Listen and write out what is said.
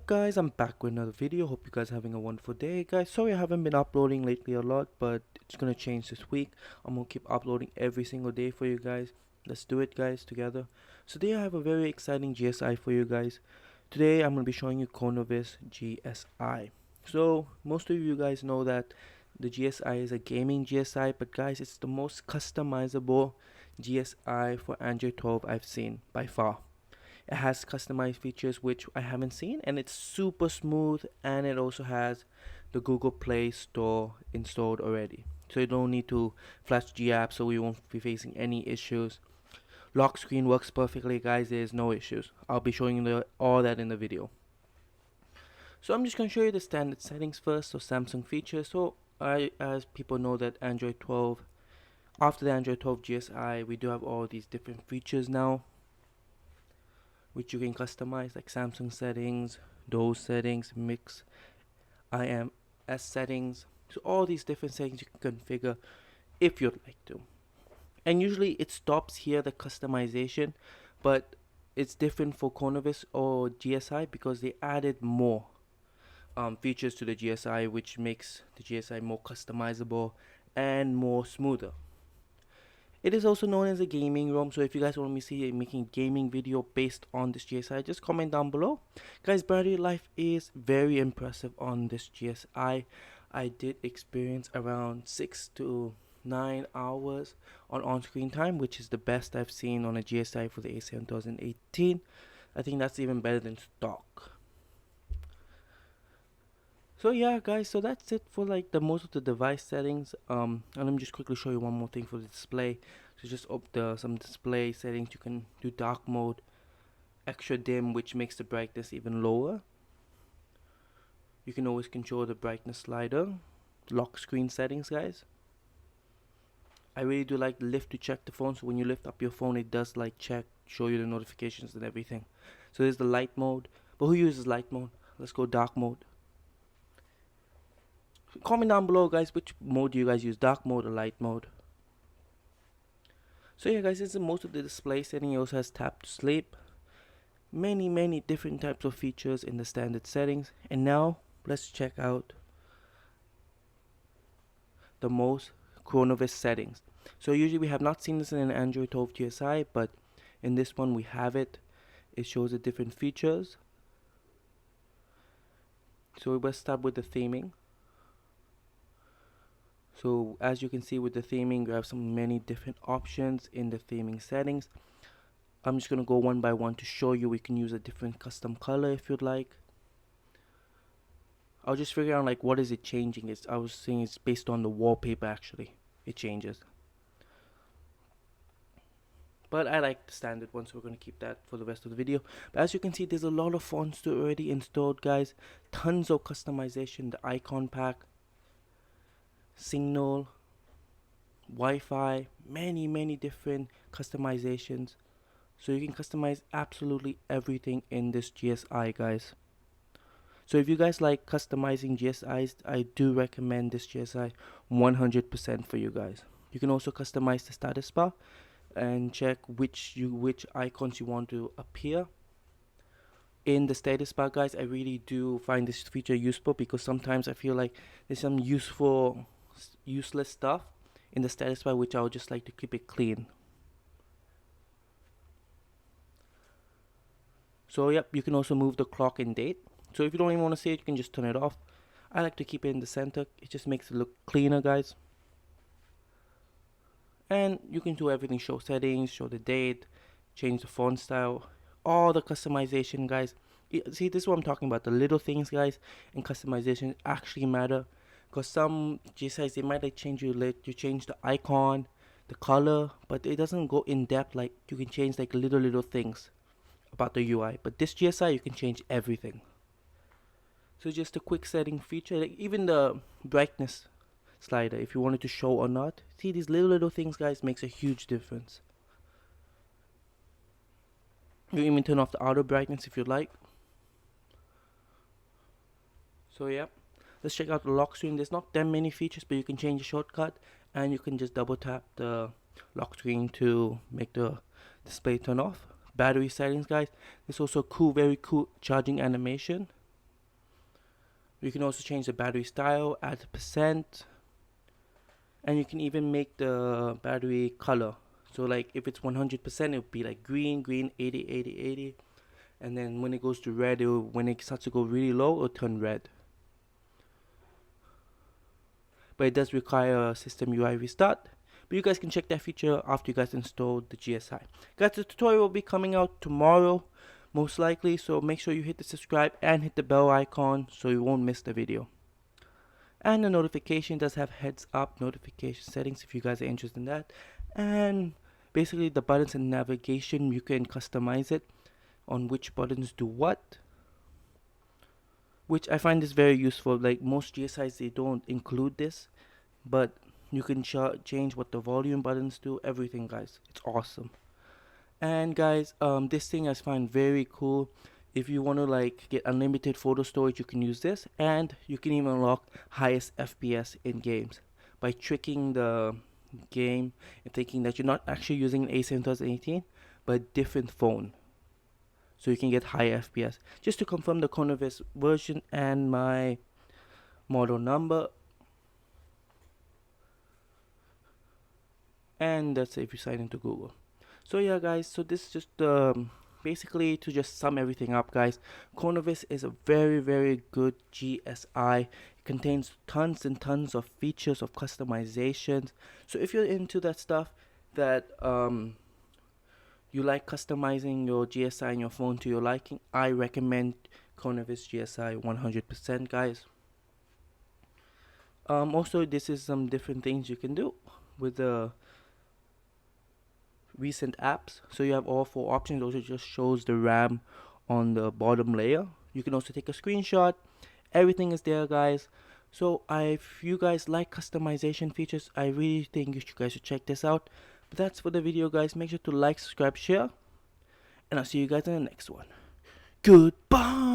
Guys, I'm back with another video. Hope you guys are having a wonderful day. Guys, sorry I haven't been uploading lately a lot, but it's gonna change this week. I'm gonna keep uploading every single day for you guys. Let's do it, guys, together. So today I have a very exciting GSI for you guys. Today I'm gonna be showing you Corvus GSI. So most of you guys know that the GSI is a gaming GSI, but guys, it's the most customizable GSI for Android 12 I've seen by far. It has customized features which I haven't seen, and it's super smooth, and it also has the Google Play Store installed already. So you don't need to flash G apps, so you won't be facing any issues. Lock screen works perfectly, guys. There's no issues. I'll be showing you all that in the video. So I'm just going to show you the standard settings first, so Samsung features. So as people know that Android 12, after the Android 12 GSI, we do have all these different features now, which you can customize, like Samsung settings, those settings, mix, IMS settings. So all these different settings you can configure if you'd like to. And usually it stops here, the customization, but it's different for Corvus or GSI because they added more features to the GSI, which makes the GSI more customizable and more smoother. It is also known as a gaming ROM, so if you guys want me to see making a gaming video based on this GSI, just comment down below. Guys, battery life is very impressive on this GSI. I did experience around 6 to 9 hours on-screen time, which is the best I've seen on a GSI for the A7 2018. I think that's even better than stock. So yeah, guys, so that's it for like the most of the device settings. And let me just quickly show you one more thing for the display. So just up some display settings. You can do dark mode, extra dim, which makes the brightness even lower. You can always control the brightness slider. Lock screen settings, guys. I really do like the lift to check the phone, so when you lift up your phone, it does like check, show you the notifications and everything. So there's the light mode, but who uses light mode? Let's go dark mode. Comment down below, guys, which mode do you guys use, dark mode or light mode. So yeah, guys, this is most of the display setting. It also has tap to sleep, many different types of features in the standard settings. And now let's check out the most Corvus settings. So usually we have not seen this in an Android 12 GSI, but in this one we have it. It shows the different features. So we'll start with the theming. So as you can see with the theming, you have many different options in the theming settings. I'm just going to go one by one to show you. We can use a different custom color if you'd like. I'll just figure out like what is it changing. I was saying it's based on the wallpaper actually. It changes. But I like the standard one, so we're going to keep that for the rest of the video. But as you can see, there's a lot of fonts already installed, guys. Tons of customization. The icon pack, signal, Wi-Fi, many different customizations. So you can customize absolutely everything in this GSI, guys. So if you guys like customizing GSIs, I do recommend this GSI 100% for you guys. You can also customize the status bar and check which icons you want to appear in the status bar, guys. I really do find this feature useful because sometimes I feel like there's some useless stuff in the status bar, which I would just like to keep it clean. So yep, you can also move the clock and date. So if you don't even want to see it, you can just turn it off. I like to keep it in the center. It just makes it look cleaner, guys. And you can do everything, show settings, show the date, change the font style, all the customization, guys. See, this is what I'm talking about. The little things, guys, and customization actually matter. Because some GSIs, they might like change you change the icon, the color, but it doesn't go in depth. Like you can change like little things about the UI. But this GSI, you can change everything. So just a quick setting feature, like even the brightness slider, if you wanted to show or not. See, these little things, guys, makes a huge difference. You even turn off the auto brightness if you like. So yeah, let's check out the lock screen. There's not that many features, but you can change the shortcut, and you can just double tap the lock screen to make the display turn off. Battery settings, guys. There's also very cool charging animation. You can also change the battery style, add percent, and you can even make the battery color. So like if it's 100%, it would be like green, 80, 80, 80. And then when it goes to red, when it starts to go really low, it'll turn red. But it does require a system UI restart. But you guys can check that feature after you guys install the GSI. Guys, the tutorial will be coming out tomorrow, most likely. So make sure you hit the subscribe and hit the bell icon so you won't miss the video. And the notification does have heads up notification settings if you guys are interested in that. And basically the buttons and navigation, you can customize it on which buttons do what, which I find is very useful. Like most GSIs, they don't include this, but you can change what the volume buttons do, everything, guys. It's awesome. And guys, this thing I find very cool. If you want to like get unlimited photo storage, you can use this, and you can even unlock highest FPS in games by tricking the game and thinking that you're not actually using an A7 2018 but a different phone, so you can get high FPS. Just to confirm the Corvus version and my model number, and that's if you sign into Google. So yeah guys, so this is just basically to just sum everything up, guys. Corvus is a very good GSI. It contains tons and tons of features of customizations. So if you're into that stuff, that you like customizing your GSI and your phone to your liking, I recommend Corvus GSI 100%, guys. Also, this is some different things you can do with the recent apps. So you have all 4 options. Also just shows the RAM on the bottom layer. You can also take a screenshot. Everything is there, guys. So if you guys like customization features, I really think you guys should check this out. But that's for the video, guys. Make sure to like, subscribe, share, and I'll see you guys in the next one. Goodbye.